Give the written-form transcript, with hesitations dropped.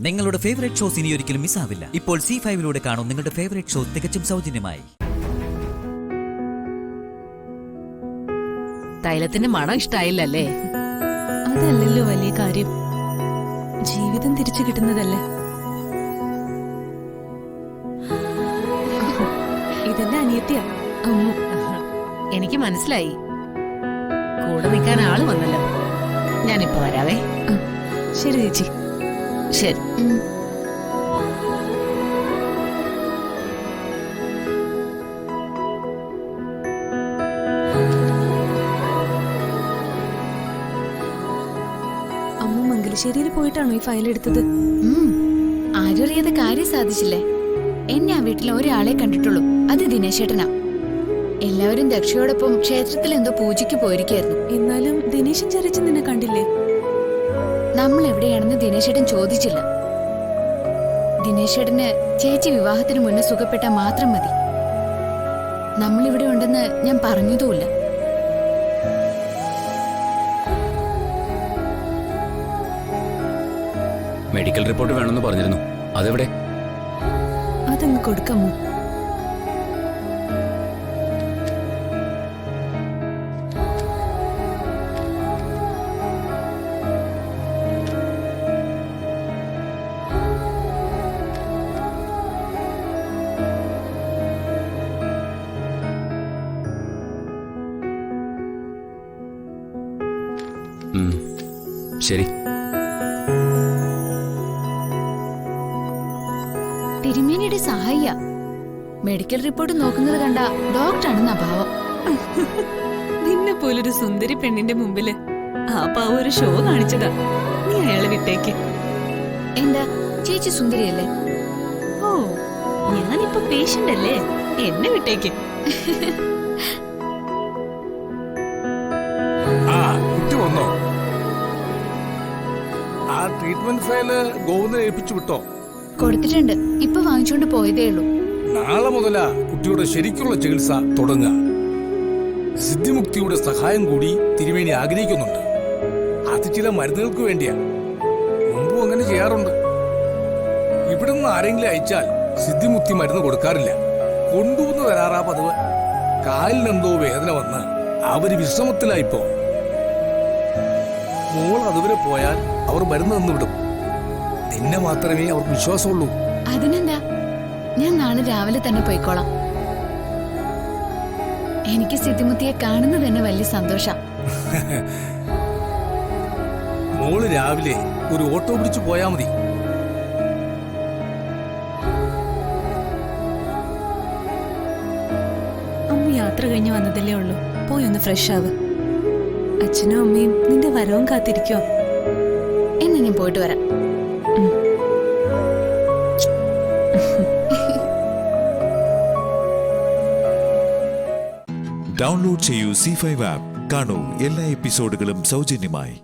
നിങ്ങളുടെ favourite shows ഇനി ഒരിക്കലും മിസ്സാവില്ല. ഇപ്പോൾ C5 കാണും നിങ്ങളുടെ ഫേവറേറ്റ് ഷോ തികച്ചും സൗജന്യമായി. തൈലത്തിന്റെ മണം ഇഷ്ടായില്ലല്ലേ? അതല്ലല്ലോ വലിയ കാര്യം, ജീവിതം തിരിച്ചു കിട്ടുന്നതല്ലേ. ഇതെന്റെ അനിയത്തിയാ അമ്മു. എനിക്ക് മനസ്സിലായി, കൂടെ നിൽക്കാൻ ആള് വന്നല്ലോ. ഞാനിപ്പോ വരാവേ. ശരി ചേച്ചി. ശരി. അമ്മ മംഗലശ്ശേരിയിൽ പോയിട്ടാണോ ഈ ഫയൽ എടുത്തത്? ആരും അറിയാതെ കാര്യം സാധിച്ചില്ലേ? എന്നെ ആ വീട്ടിൽ ഒരാളെ കണ്ടിട്ടുള്ളൂ, അത് ദിനേശേട്ടനാ. എല്ലാവരും ദക്ഷയോടൊപ്പം ക്ഷേത്രത്തിൽ എന്തോ പൂജയ്ക്ക് പോയിരിക്കായിരുന്നു. എന്നാലും ദിനേശൻ ചരിച്ച് നിന്നെ കണ്ടില്ലേ? നമ്മൾ എവിടെയാണെന്ന് ദിനേശേട്ടൻ ചോദിച്ചില്ല. ദിനേശേട്ടന് ചേച്ചി വിവാഹത്തിന് മുന്നേ സുഖപ്പെട്ടാൽ മാത്രം മതി. നമ്മളിവിടെ ഉണ്ടെന്ന് ഞാൻ പറഞ്ഞതുമില്ല. മെഡിക്കൽ റിപ്പോർട്ട് വേണമെന്ന് പറഞ്ഞിരുന്നു, അതെവിടെ? അതങ്ങ് കൊടുക്കാമോ? ശരി. തിരുമേനിയുടെ സഹായിയാ. മെഡിക്കൽ റിപ്പോർട്ട് നോക്കുന്നത് കണ്ട ഡോക്ടറാണെന്ന ഭാവം. നിന്നെ പോലൊരു സുന്ദരി പെണ്ണിന്റെ മുമ്പില് ആ പാവ ഒരു ഷോ കാണിച്ചതാ. നീ അയാളെ വിട്ടേക്ക്. എന്താ ചേച്ചി സുന്ദരിയല്ലേ? ഓ, ഞാനിപ്പോ പേഷ്യന്റ് അല്ലേ, എന്നെ വിട്ടേക്ക്. ആ ട്രീറ്റ്മെന്റ് ഫയല് ഗോവിന്ദനെ ഏൽപ്പിച്ചു വിട്ടോ? കൊടുത്തിട്ടുണ്ട്, ഇപ്പൊ വാങ്ങിച്ചോണ്ട് പോയതേ ഉള്ളൂ. നാളെ മുതലാ കുട്ടിയുടെ ശരിക്കുള്ള ചികിത്സ തുടങ്ങുക. സിദ്ധിമുക്തിയുടെ സഹായം കൂടി തിരുമേനി ആഗ്രഹിക്കുന്നുണ്ട്. അത് ചില മരുന്നുകൾക്ക് വേണ്ടിയാ. മുമ്പും അങ്ങനെ ചെയ്യാറുണ്ട്. ഇവിടുന്ന് ആരെങ്കിലും അയച്ചാൽ സിദ്ധിമുക്തി മരുന്ന് കൊടുക്കാറില്ല, കൊണ്ടുവന്ന് തരാറാ പതിവ്. കാലിനെന്തോ വേദന വന്ന് അവര് വിശ്രമത്തിലായിപ്പോ. മോൾ അതുവരെ പോയാൽ അവർ മരുന്ന് തന്നു വിടും. നിന്നെ മാത്രമേ അവർക്ക് വിശ്വാസമുള്ളൂ. അതിനെന്താ, ഞാൻ നാളെ രാവിലെ തന്നെ പോയിക്കോളാം. എനിക്ക് സിദ്ധിമുത്തിയെ കാണുന്നത് തന്നെ വലിയ സന്തോഷം. മോള് രാവിലെ ഒരു ഓട്ടോ പിടിച്ചു പോയാ മതി. അമ്മ യാത്ര കഴിഞ്ഞ് വന്നതല്ലേ ഉള്ളൂ, പോയി ഒന്ന് ഫ്രഷ് ആവ്. അച്ഛനും അമ്മയും നിന്റെ വരവും കാത്തിരിക്കോ? എന്ന് ഞാൻ പോയിട്ട് വരാം. ഡൗൺലോഡ് ചെയ്യൂ C5 ആപ്പ്. കാണൂ എല്ലാ എപ്പിസോഡുകളും സൗജന്യമായി.